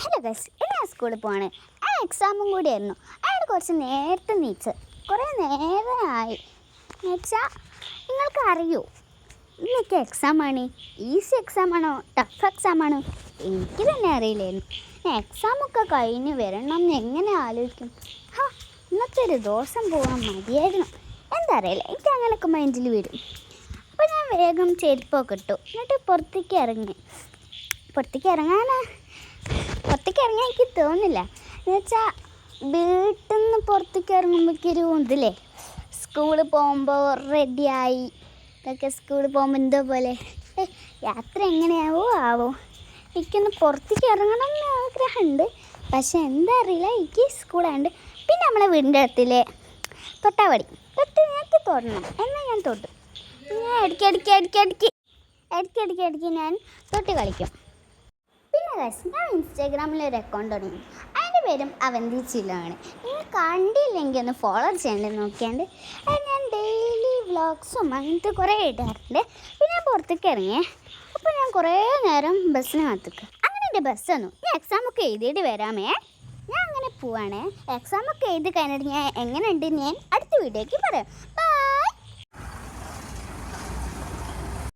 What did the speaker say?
Hello guys, ഞാൻ സ്കൂളിൽ പോവാണ്. എക്സാമും കൂടിയായിരുന്നു. അയാൾ കുറച്ച് നേരത്തെ നീച്ച് കുറേ നേരമായി എന്നുവെച്ചാൽ നിങ്ങൾക്ക് അറിയോ ഇന്നൊക്കെ എക്സാമാണ്. ഈസി എക്സാമാണോ ടഫ് എക്സാമാണോ എനിക്ക് തന്നെ അറിയില്ലായിരുന്നു. എക്സാമൊക്കെ കഴിഞ്ഞ് വരണം എന്ന് എങ്ങനെ ആലോചിക്കും. ഇന്നത്തെ ഒരു ദിവസം പോകാൻ മതിയായിരുന്നു. എന്താ അറിയില്ല, എനിക്ക് അങ്ങനെയൊക്കെ മൈൻഡിൽ വരും. അപ്പോൾ ഞാൻ വേഗം ചെരുപ്പൊക്കെ ഇട്ടു, എന്നിട്ട് പുറത്തേക്ക് ഇറങ്ങാൻ എനിക്ക് തോന്നില്ല. എന്നുവെച്ചാൽ വീട്ടിൽ നിന്ന് പുറത്തേക്ക് ഇറങ്ങുമ്പോഴേക്കൊരു ഇതില്ലേ, സ്കൂളിൽ പോകുമ്പോൾ റെഡിയായി ഇതൊക്കെ സ്കൂളിൽ പോകുമ്പോൾ എന്തോ പോലെ യാത്ര എങ്ങനെയാവോ എനിക്കൊന്ന് പുറത്തേക്ക് ഇറങ്ങണം എന്ന് ആഗ്രഹമുണ്ട്. പക്ഷെ എന്താ അറിയില്ല, എനിക്ക് സ്കൂളായതുകൊണ്ട്. പിന്നെ നമ്മളെ വീടിൻ്റെ അടുത്തില്ലേ തൊട്ടാവടി ഞങ്ങൾക്ക് തൊടണം എന്നാൽ ഞാൻ തൊട്ടു. ഞാൻ ഇടയ്ക്കിടയ്ക്ക് ഞാൻ തൊട്ട് കളിക്കും. പിന്നെ ഞാൻ ഇൻസ്റ്റാഗ്രാമിൽ ഒരു അക്കൗണ്ട് തുടങ്ങി. അതിൻ്റെ പേരും അവന്തി ചില്ലാണ്. നിങ്ങൾ കണ്ടില്ലെങ്കിൽ ഒന്ന് ഫോളോ ചെയ്യേണ്ടത് നോക്കിയാണ്ട്. ഞാൻ ഡെയിലി വ്ളോഗ്സും അങ്ങനത്തെ കുറേ ഇടാറുണ്ട്. പിന്നെ ഞാൻ പുറത്തേക്ക് ഇറങ്ങിയേ, അപ്പോൾ ഞാൻ കുറേ നേരം ബസ്സിന് കാത്തിക്കുക. അങ്ങനെ എൻ്റെ ബസ് വന്നു. ഞാൻ എക്സാമൊക്കെ എഴുതിയിട്ട് വരാമേ. ഞാൻ അങ്ങനെ പോവാണ്. എക്സാമൊക്കെ എഴുതി കഴിഞ്ഞിട്ട് ഞാൻ എങ്ങനെയുണ്ട് ഞാൻ അടുത്ത വീഡിയോയ്ക്ക് പറയാം.